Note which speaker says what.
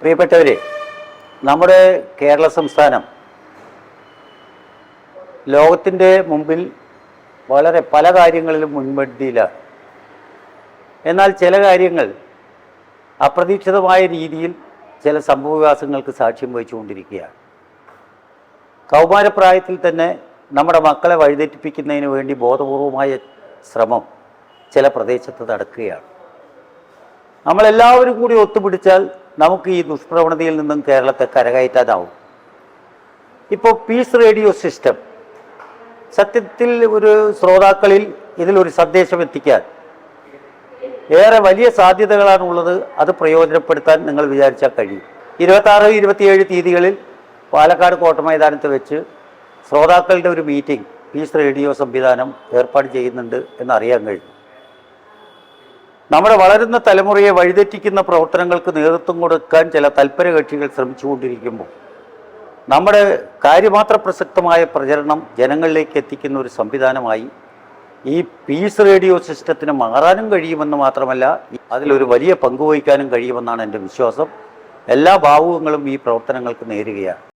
Speaker 1: പ്രിയപ്പെട്ടവരെ, നമ്മുടെ കേരള സംസ്ഥാനം ലോകത്തിൻ്റെ മുമ്പിൽ വളരെ പല കാര്യങ്ങളിലും മുൻപന്തിയിലാണ്. എന്നാൽ ചില കാര്യങ്ങൾ അപ്രതീക്ഷിതമായ രീതിയിൽ ചില സംഭവവികാസങ്ങൾക്ക് സാക്ഷ്യം വഹിച്ചുകൊണ്ടിരിക്കുകയാണ്. കൗമാരപ്രായത്തിൽ തന്നെ നമ്മുടെ മക്കളെ വഴിതെറ്റിപ്പിക്കുന്നതിന് വേണ്ടി ബോധപൂർവമായ ശ്രമം ചില പ്രദേശത്ത് നടക്കുകയാണ്. നമ്മളെല്ലാവരും കൂടി ഒത്തുപിടിച്ചാൽ നമുക്ക് ഈ ദുഷ്പ്രവണതയിൽ നിന്നും കേരളത്തെ കരകയറ്റാനാവും. ഇപ്പോൾ പീസ് റേഡിയോ സിസ്റ്റം സത്യത്തിൽ ഒരു ശ്രോതാക്കളിൽ ഇതിലൊരു സന്ദേശം എത്തിക്കാൻ ഏറെ വലിയ സാധ്യതകളാണുള്ളത്. അത് പ്രയോജനപ്പെടുത്താൻ നിങ്ങൾ വിചാരിച്ചാൽ കഴിയും. 26, 27 തീയതികളിൽ പാലക്കാട് കോട്ടമൈതാനത്ത് വെച്ച് ശ്രോതാക്കളുടെ ഒരു മീറ്റിംഗ് പീസ് റേഡിയോ സംവിധാനം ഏർപ്പാട് ചെയ്യുന്നുണ്ട് എന്നറിയാൻ കഴിഞ്ഞു. നമ്മുടെ വളരുന്ന തലമുറയെ വഴിതെറ്റിക്കുന്ന പ്രവർത്തനങ്ങൾക്ക് നേതൃത്വം കൊടുക്കാൻ ചില തൽപര കക്ഷികൾ ശ്രമിച്ചുകൊണ്ടിരിക്കുമ്പോൾ നമ്മുടെ കാര്യമാത്ര പ്രസക്തമായ പ്രചരണം ജനങ്ങളിലേക്ക് എത്തിക്കുന്ന ഒരു സംവിധാനമായി ഈ പീസ് റേഡിയോ സിസ്റ്റത്തിന് മാറാനും കഴിയുമെന്ന് മാത്രമല്ല, അതിലൊരു വലിയ പങ്കുവഹിക്കാനും കഴിയുമെന്നാണ് എൻ്റെ വിശ്വാസം. എല്ലാ ഭാവുകങ്ങളും ഈ പ്രവർത്തനങ്ങൾക്ക് നേരുകയാണ്.